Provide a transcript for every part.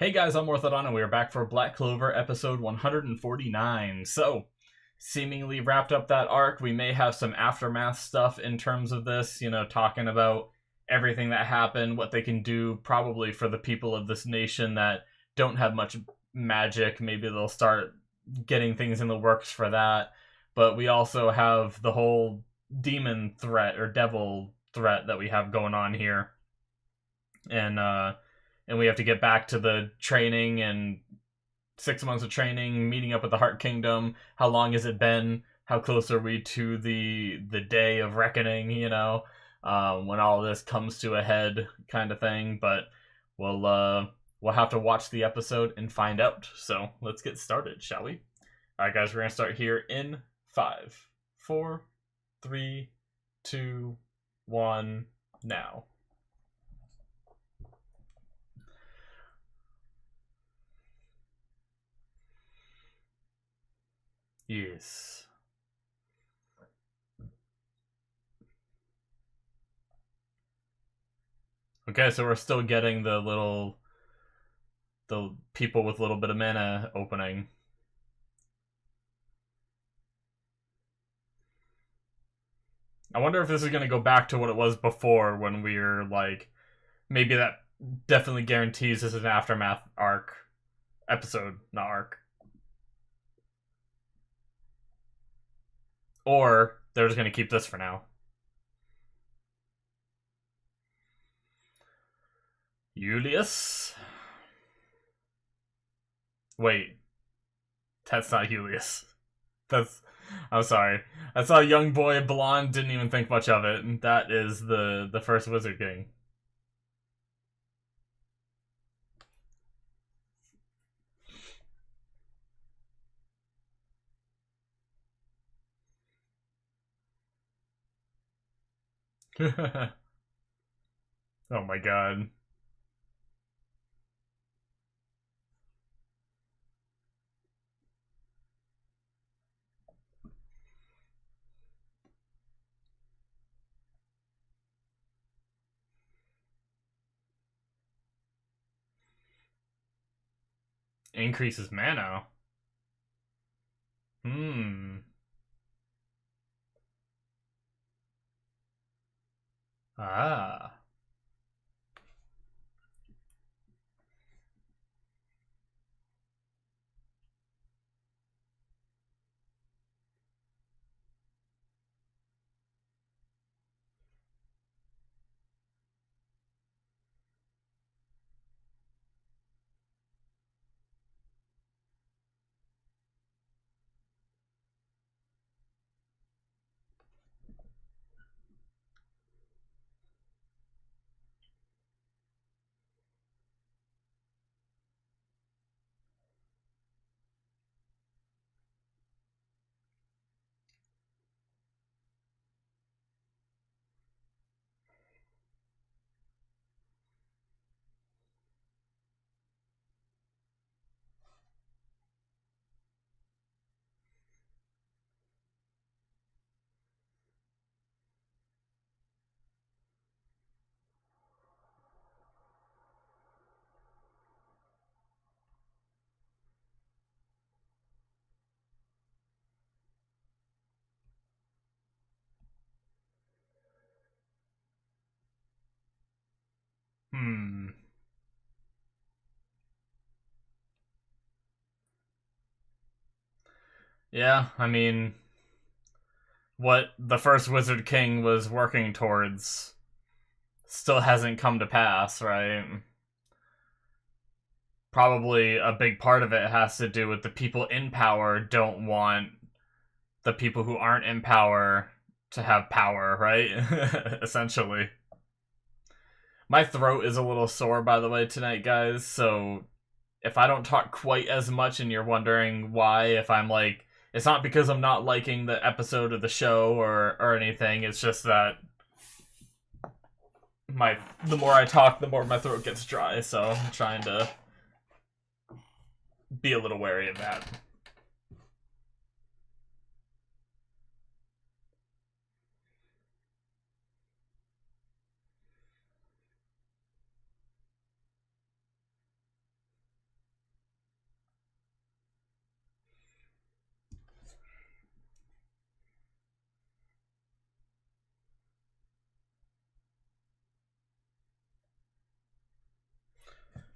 Hey guys, I'm Morthadon, and we are back for Black Clover episode 149. So, seemingly wrapped up that arc. We may have some aftermath stuff in terms of this, talking about everything that happened, what they can do, probably for the people of this nation that don't have much magic. Maybe they'll start getting things in the works for that. But we also have the whole demon threat or devil threat that we have going on here. And we have to get back to the training and 6 months of training, meeting up with the Heart Kingdom. How long has it been? How close are we to the day of reckoning? When all this comes to a head, kind of thing. But we'll have to watch the episode and find out. So let's get started, shall we? All right, guys, we're gonna start here in 5, 4, 3, 2, 1, now. Yes. Okay, so we're still getting the people with a little bit of mana opening. I wonder if this is going to go back to what it was before when we were like, maybe that definitely guarantees this is an aftermath arc episode, not arc. Or they're just going to keep this for now. Julius? Wait. That's not Julius. I'm sorry. I saw a young boy, blonde, didn't even think much of it. That is the first Wizard King. Oh my god. Increases mana. Hmm. Ah. Hmm. Yeah, I mean, what the first Wizard King was working towards still hasn't come to pass, right? Probably a big part of it has to do with the people in power don't want the people who aren't in power to have power, right? Essentially. My throat is a little sore, by the way, tonight, guys, so if I don't talk quite as much and you're wondering why, if I'm like, it's not because I'm not liking the episode of the show or anything, it's just that the more I talk, the more my throat gets dry, so I'm trying to be a little wary of that.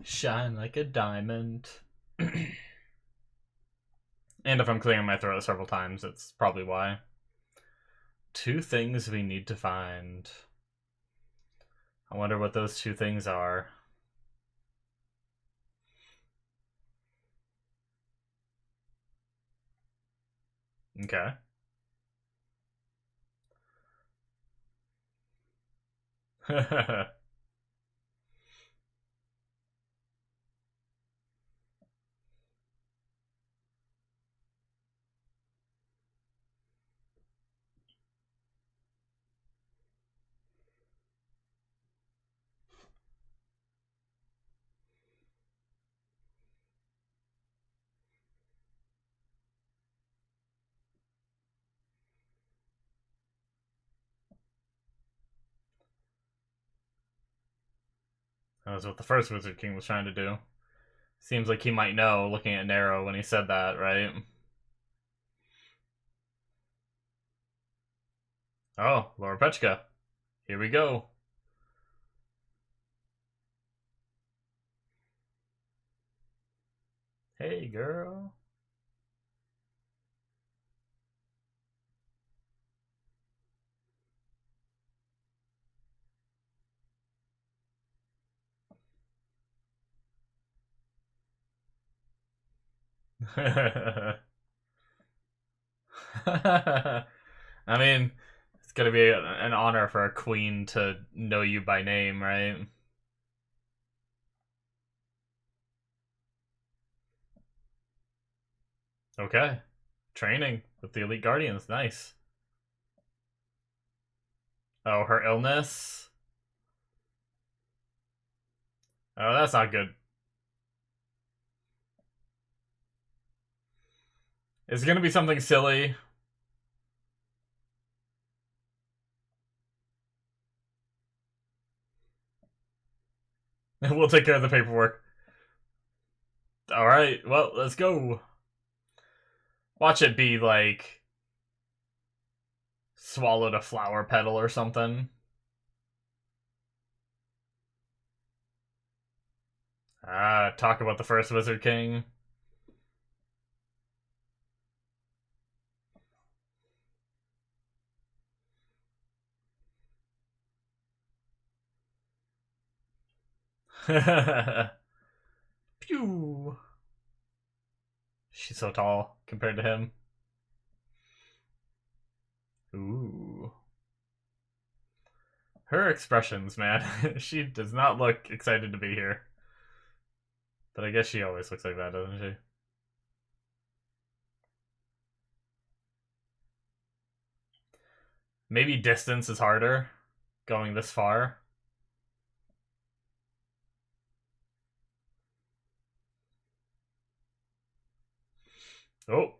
Shine like a diamond. And if I'm clearing my throat several times, it's probably why. 2 things we need to find. I wonder what those 2 things are. Okay. That was what the first Wizard King was trying to do. Seems like he might know, looking at Nero when he said that, right? Oh, Loro Pechka. Here we go. Hey, girl. I mean, it's gonna be an honor for a queen to know you by name, right? Okay. Training with the Elite Guardians. Nice. Oh, her illness? Oh, that's not good. It's gonna be something silly. We'll take care of the paperwork. Alright, well, let's go. Watch it be like swallowed a flower petal or something. Talk about the first Wizard King. Pew! She's so tall compared to him. Ooh. Her expressions, man. She does not look excited to be here. But I guess she always looks like that, doesn't she? Maybe distance is harder, going this far. Oh.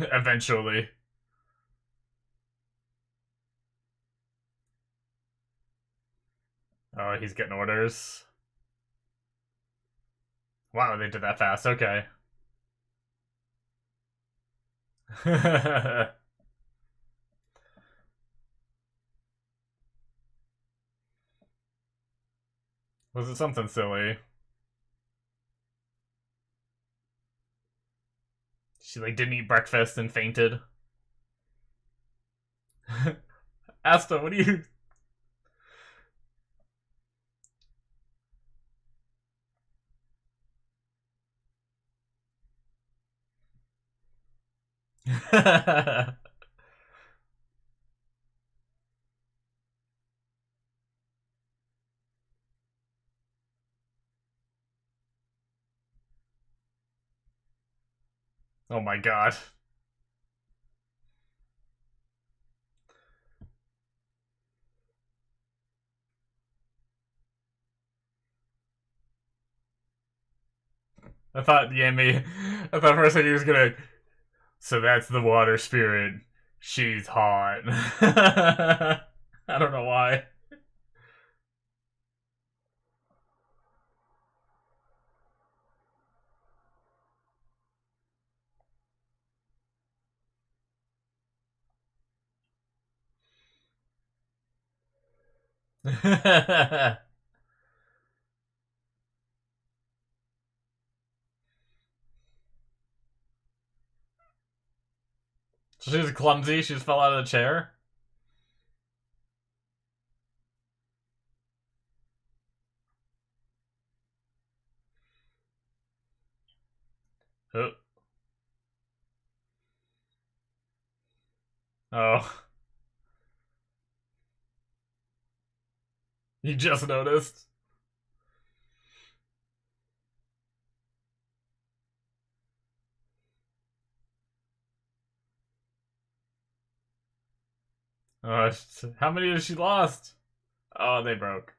Eventually. Oh, he's getting orders. Wow, they did that fast. Okay. Was it something silly? She like didn't eat breakfast and fainted. Asta, what do you? Oh my god. I thought Yami. I thought for a second he was gonna. So that's the water spirit. She's hot. I don't know why. She's clumsy. She just fell out of the chair. Oh. Oh. You just noticed. Oh, how many has she lost? Oh, they broke.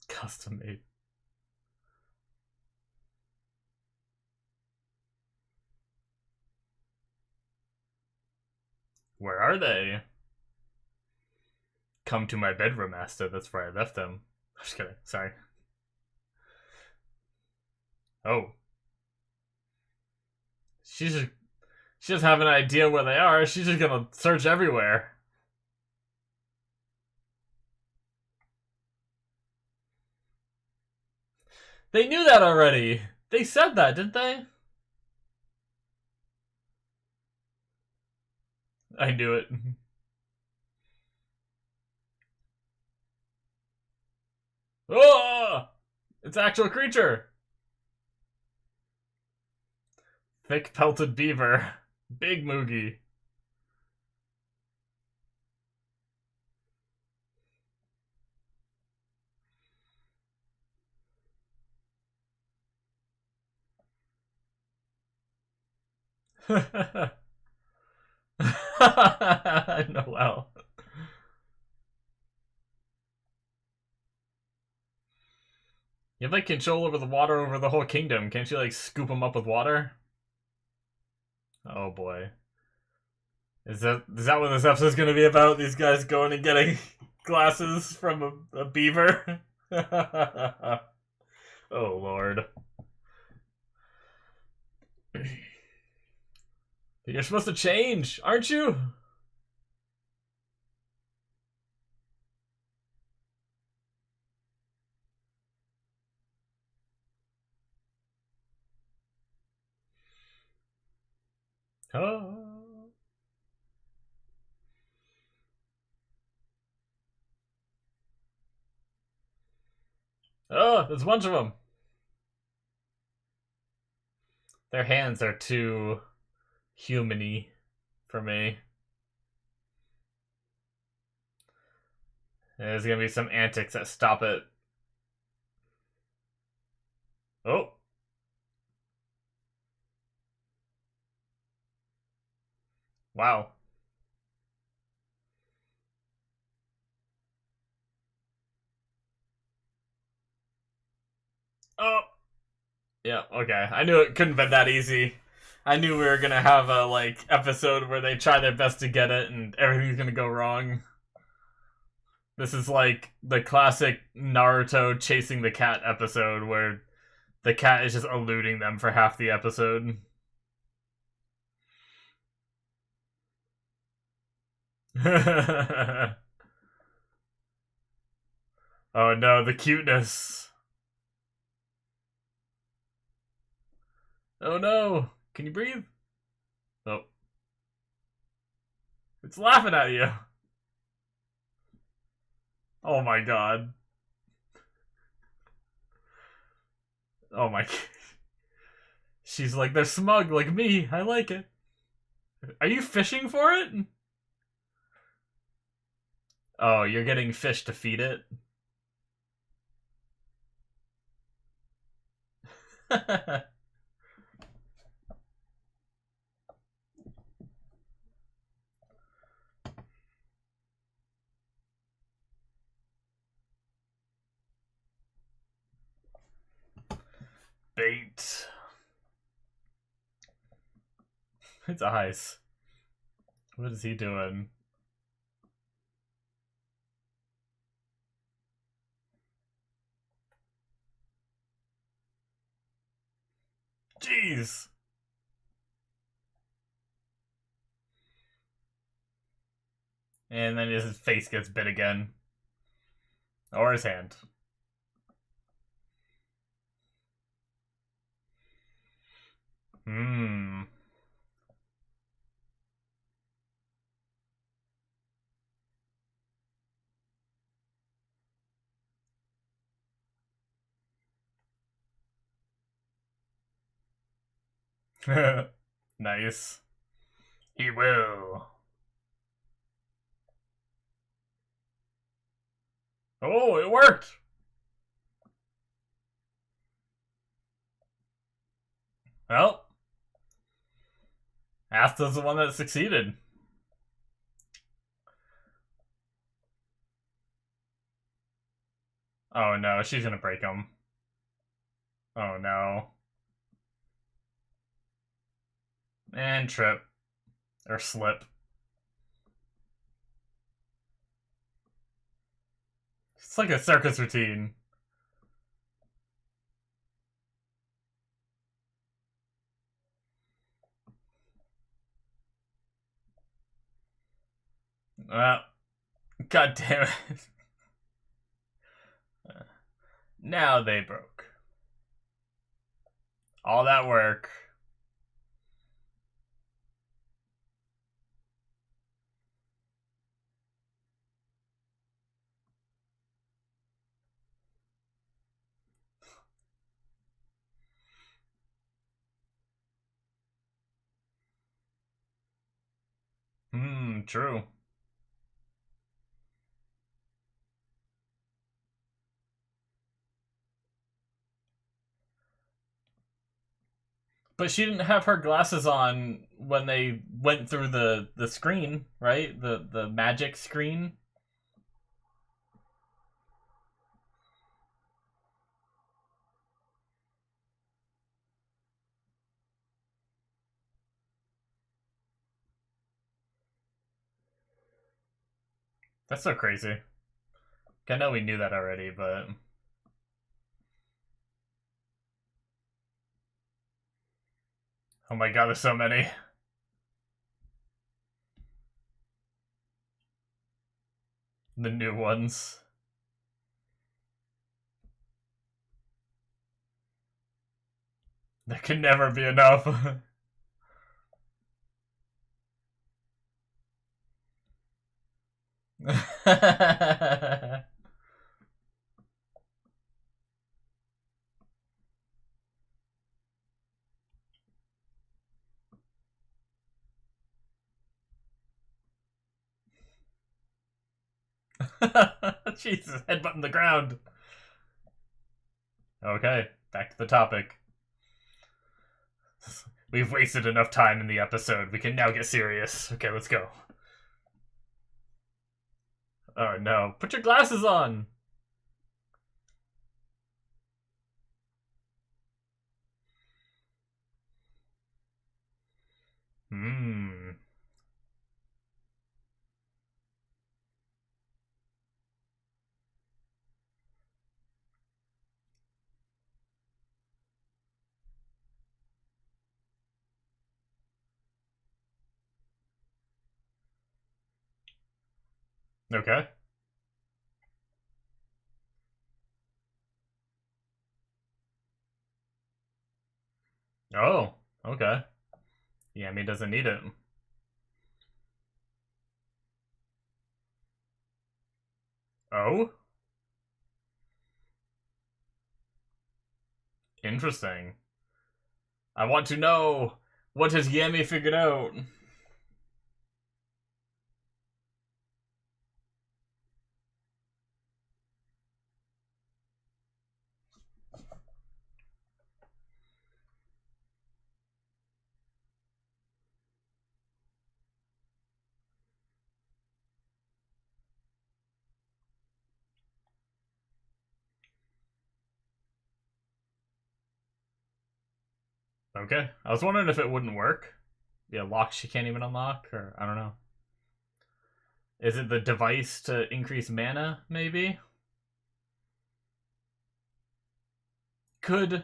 Custom made. Where are they? Come to my bedroom, Asta. That's where I left them. I'm just kidding. Sorry. Oh. She doesn't have an idea where they are. She's just gonna search everywhere. They knew that already. They said that, didn't they? I knew it. Oh! It's an actual creature. Thick pelted beaver. Big Moogie. Noel. You have like control over the water over the whole kingdom. Can't you like scoop them up with water? Oh boy. Is that what this episode's gonna be about? These guys going and getting glasses from a beaver? Oh lord. You're supposed to change, aren't you? Oh. Oh, there's a bunch of them. Their hands are too human-y for me. There's gonna be some antics that stop it. Oh. Wow. Oh. Yeah, okay. I knew it couldn't have been that easy. I knew we were gonna have a, like, episode where they try their best to get it and everything's gonna go wrong. This is like the classic Naruto chasing the cat episode where the cat is just eluding them for half the episode. Oh no, the cuteness. Oh no. Can you breathe? Oh. It's laughing at you. Oh my god. Oh my. She's like, they're smug like me. I like it. Are you fishing for it? Oh, you're getting fish to feed it? Bait. It's ice. What is he doing? Jeez. And then his face gets bit again. Or his hand. Hmm. Nice. He will. Oh, it worked! Well, Asta's the one that succeeded. Oh no, she's gonna break him. Oh no. And trip. Or slip. It's like a circus routine. Well, god damn it. Now they broke. All that work. True. But she didn't have her glasses on when they went through the screen, right? The magic screen. That's so crazy. I know we knew that already, but oh my god, there's so many. The new ones. There can never be enough. Jesus, headbutting the ground. Okay, back to the topic. We've wasted enough time in the episode. We can now get serious. Okay, let's go. Oh no. Put your glasses on! Hmm. Okay. Oh, okay. Yami doesn't need it. Oh? Interesting. I want to know, what has Yami figured out? Okay. I was wondering if it wouldn't work. Be a lock she can't even unlock, or I don't know. Is it the device to increase mana, maybe? Could.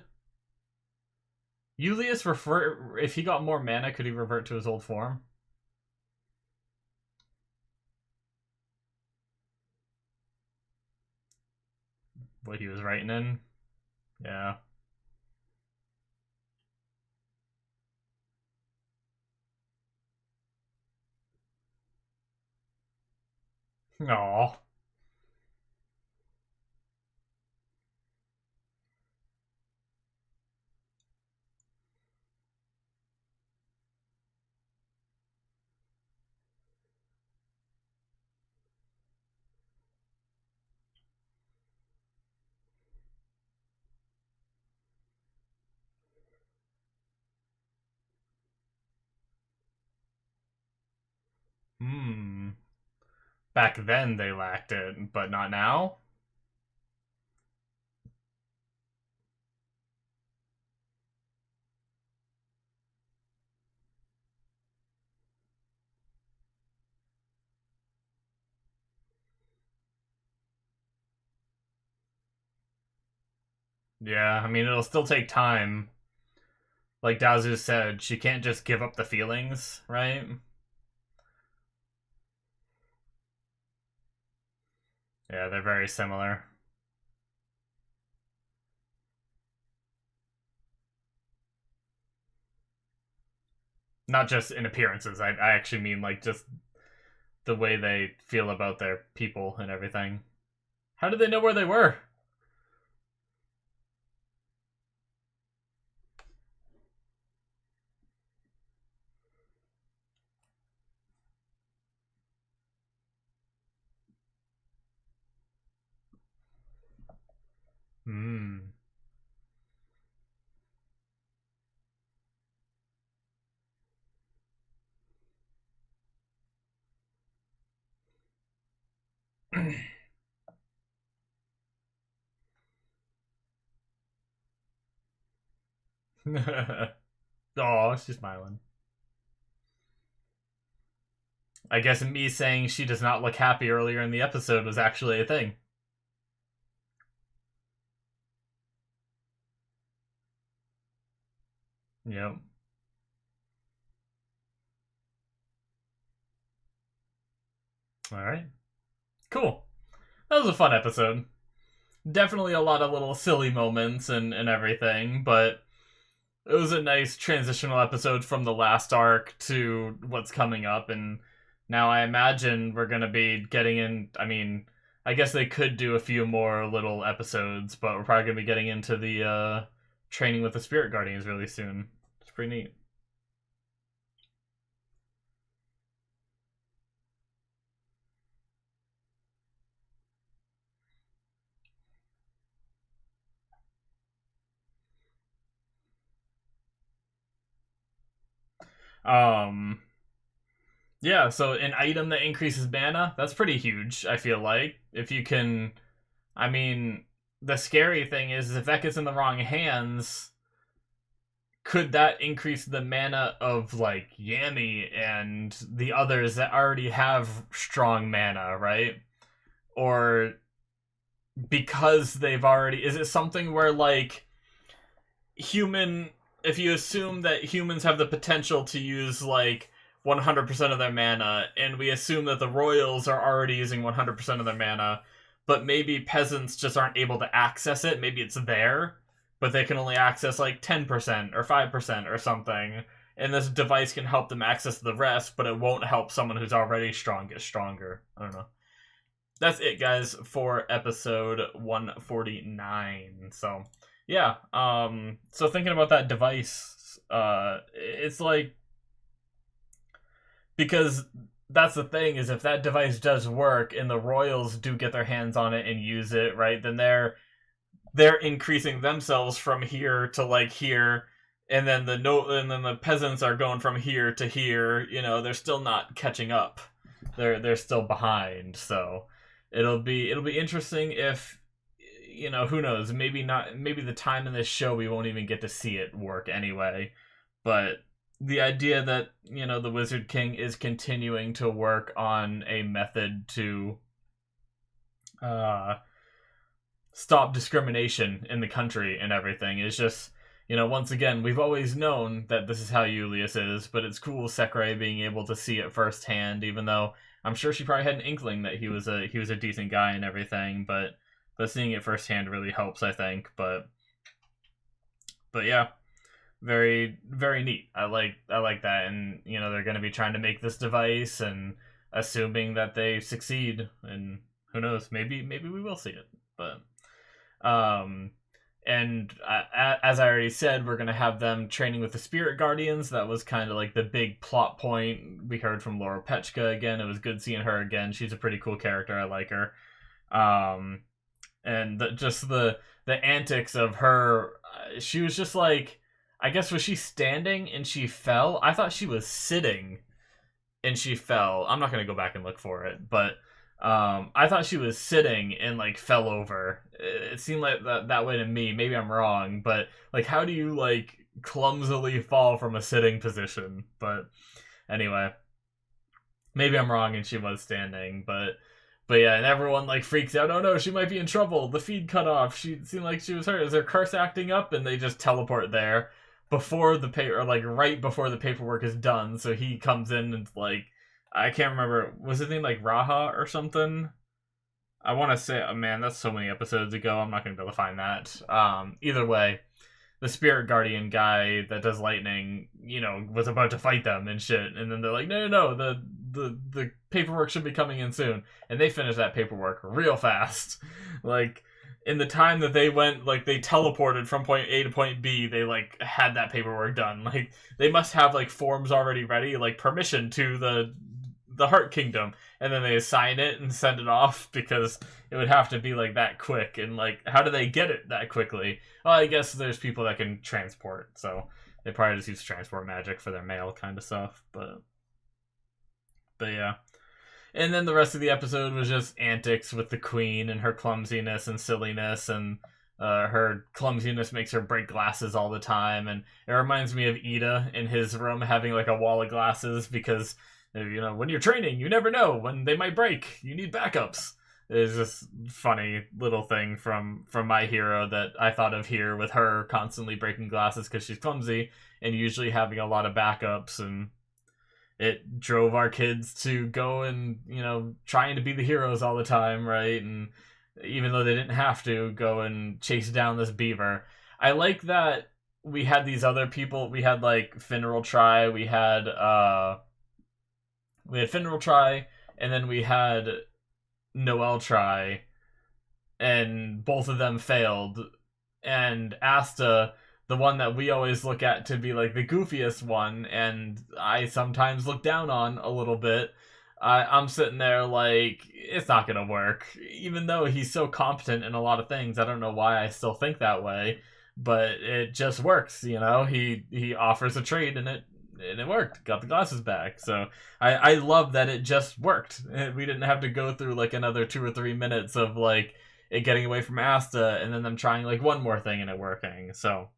Julius if he got more mana, could he revert to his old form? What he was writing in? Yeah. Aww. Hmm. Back then they lacked it, but not now? Yeah, I mean, it'll still take time. Like Dazu said, she can't just give up the feelings, right? Yeah, they're very similar. Not just in appearances. I actually mean like just the way they feel about their people and everything. How did they know where they were? Hmm. Oh, she's smiling. I guess me saying she does not look happy earlier in the episode was actually a thing. Yep. Alright. Cool. That was a fun episode. Definitely a lot of little silly moments and everything, but it was a nice transitional episode from the last arc to what's coming up, and now I imagine we're gonna be getting in. I mean, I guess they could do a few more little episodes, but we're probably gonna be getting into the training with the Spirit Guardians really soon. It's pretty neat. Um, yeah, so an item that increases mana, that's pretty huge, I feel like. If you can, I mean, the scary thing is if that gets in the wrong hands, could that increase the mana of like Yami and the others that already have strong mana, right? Or because they've already, is it something where like human, if you assume that humans have the potential to use like 100% of their mana, and we assume that the royals are already using 100% of their mana, but maybe peasants just aren't able to access it, maybe it's there, but they can only access like 10% or 5% or something, and this device can help them access the rest, but it won't help someone who's already strong get stronger. I don't know. That's it, guys, for episode 149. So yeah, so thinking about that device, it's like, because that's the thing, is if that device does work and the royals do get their hands on it and use it, right, then they're increasing themselves from here to like here, and then the peasants are going from here to here. You know, they're still not catching up. They're still behind. So it'll be interesting if, you know, who knows, maybe not, maybe the time in this show we won't even get to see it work anyway. But the idea that, you know, the Wizard King is continuing to work on a method to uh stop discrimination in the country and everything is just, once again, we've always known that this is how Julius is, but it's cool Sekrai being able to see it firsthand, even though I'm sure she probably had an inkling that he was a decent guy and everything, but seeing it firsthand really helps, I think. But yeah, very very neat. I like that, and they're going to be trying to make this device, and assuming that they succeed, and who knows, maybe we will see it. But and as I already said, we're going to have them training with the Spirit Guardians. That was kind of like the big plot point. We heard from Loro again. It was good seeing her again. She's a pretty cool character. I like her. And just the antics of her. She was just like, I guess, was she standing and she fell? I thought she was sitting and she fell. I'm not going to go back and look for it, but I thought she was sitting and like fell over. It seemed like that way to me. Maybe I'm wrong, but like, how do you like clumsily fall from a sitting position? But anyway, maybe I'm wrong and she was standing, but yeah, and everyone like freaks out. Oh no, she might be in trouble. The feed cut off. She seemed like she was hurt. Is her curse acting up? And they just teleport there before the paper, like right before the paperwork is done. So he comes in and like, I can't remember. Was his name like Raha or something? I want to say, oh man, that's so many episodes ago. I'm not going to be able to find that. Either way, the Spirit Guardian guy that does lightning, was about to fight them and shit. And then they're like, no, the paperwork should be coming in soon. And they finish that paperwork real fast. Like, in the time that they went, like, they teleported from point A to point B, they, like, had that paperwork done. Like, they must have, like, forms already ready, like, permission to the Heart Kingdom, and then they assign it and send it off, because it would have to be like that quick. And like, how do they get it that quickly? Well, I guess there's people that can transport, so they probably just use transport magic for their mail kind of stuff. But yeah. And then the rest of the episode was just antics with the queen and her clumsiness and silliness, and her clumsiness makes her break glasses all the time. And it reminds me of Ida in his room having like a wall of glasses, because when you're training, you never know when they might break. You need backups. It's just funny little thing from My Hero that I thought of here, with her constantly breaking glasses because she's clumsy and usually having a lot of backups. And it drove our kids to go and, trying to be the heroes all the time, right? And even though they didn't have to, go and chase down this beaver. I like that we had these other people. We had like Finral Try, we had Finral Try, and then we had Noel Try, and both of them failed. And Asta, the one that we always look at to be like the goofiest one, and I sometimes look down on a little bit, I'm sitting there like, it's not gonna work. Even though he's so competent in a lot of things, I don't know why I still think that way, but it just works. He offers a trade, and it worked. Got the glasses back. So I love that it just worked. We didn't have to go through like another 2 or 3 minutes of like it getting away from Asta, and then them trying like one more thing and it working. So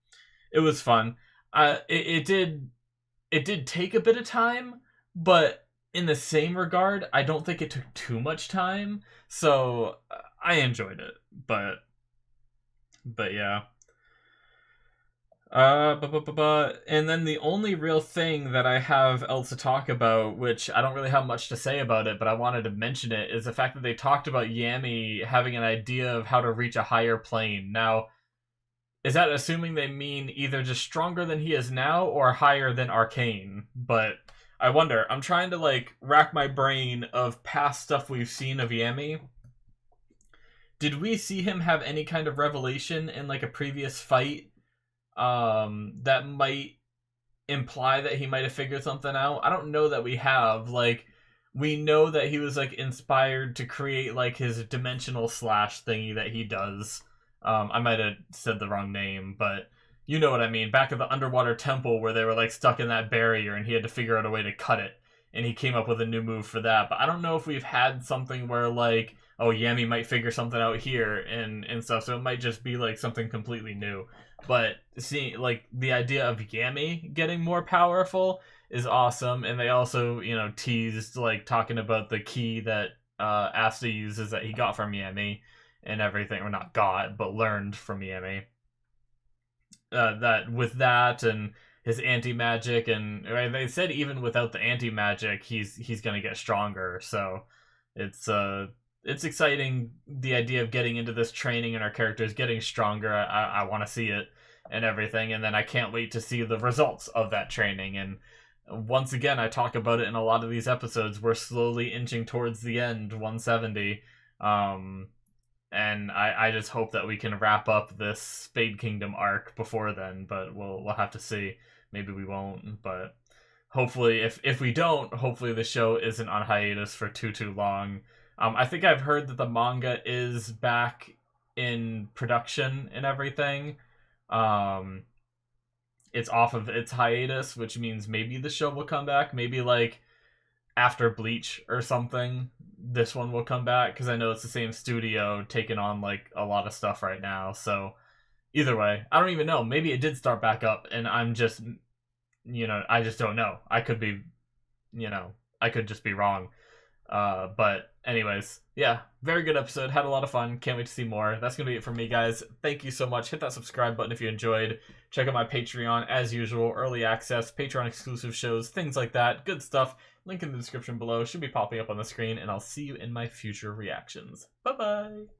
it was fun. It did take a bit of time, but in the same regard, I don't think it took too much time. So I enjoyed it. But yeah. And then the only real thing that I have else to talk about, which I don't really have much to say about it, but I wanted to mention it, is the fact that they talked about Yami having an idea of how to reach a higher plane. Now, is that assuming they mean either just stronger than he is now or higher than Arcane? But I wonder. I'm trying to like rack my brain of past stuff we've seen of Yami. Did we see him have any kind of revelation in like a previous fight that might imply that he might have figured something out? I don't know that we have. Like, we know that he was like inspired to create like his dimensional slash thingy that he does. I might have said the wrong name, but you know what I mean. Back at the underwater temple where they were like stuck in that barrier and he had to figure out a way to cut it, and he came up with a new move for that. But I don't know if we've had something where like, oh, Yami might figure something out here and stuff. So it might just be like something completely new. But seeing like the idea of Yami getting more powerful is awesome. And they also, teased like talking about the key that Asta uses that he got from Yami and everything, or not got, but learned from Yami. that with that and his anti-magic, and right, they said even without the anti-magic he's gonna get stronger. So it's it's exciting, the idea of getting into this training and our characters getting stronger. I want to see it and everything, and then I can't wait to see the results of that training. And once again, I talk about it in a lot of these episodes, we're slowly inching towards the end, 170. And I just hope that we can wrap up this Spade Kingdom arc before then, but we'll have to see. Maybe we won't, but hopefully, if we don't, hopefully the show isn't on hiatus for too long. I think I've heard that the manga is back in production and everything. It's off of its hiatus, which means maybe the show will come back. Maybe like after Bleach or something, this one will come back, because I know it's the same studio taking on like a lot of stuff right now. So either way, I don't even know. Maybe it did start back up, and I'm just, I just don't know. I could be, I could just be wrong. But anyways, yeah, very good episode. Had a lot of fun. Can't wait to see more. That's gonna be it for me, guys. Thank you so much. Hit that subscribe button if you enjoyed. Check out my Patreon as usual. Early access, Patreon exclusive shows, things like that. Good stuff. Link in the description below. Should be popping up on the screen, and I'll see you in my future reactions. Bye bye.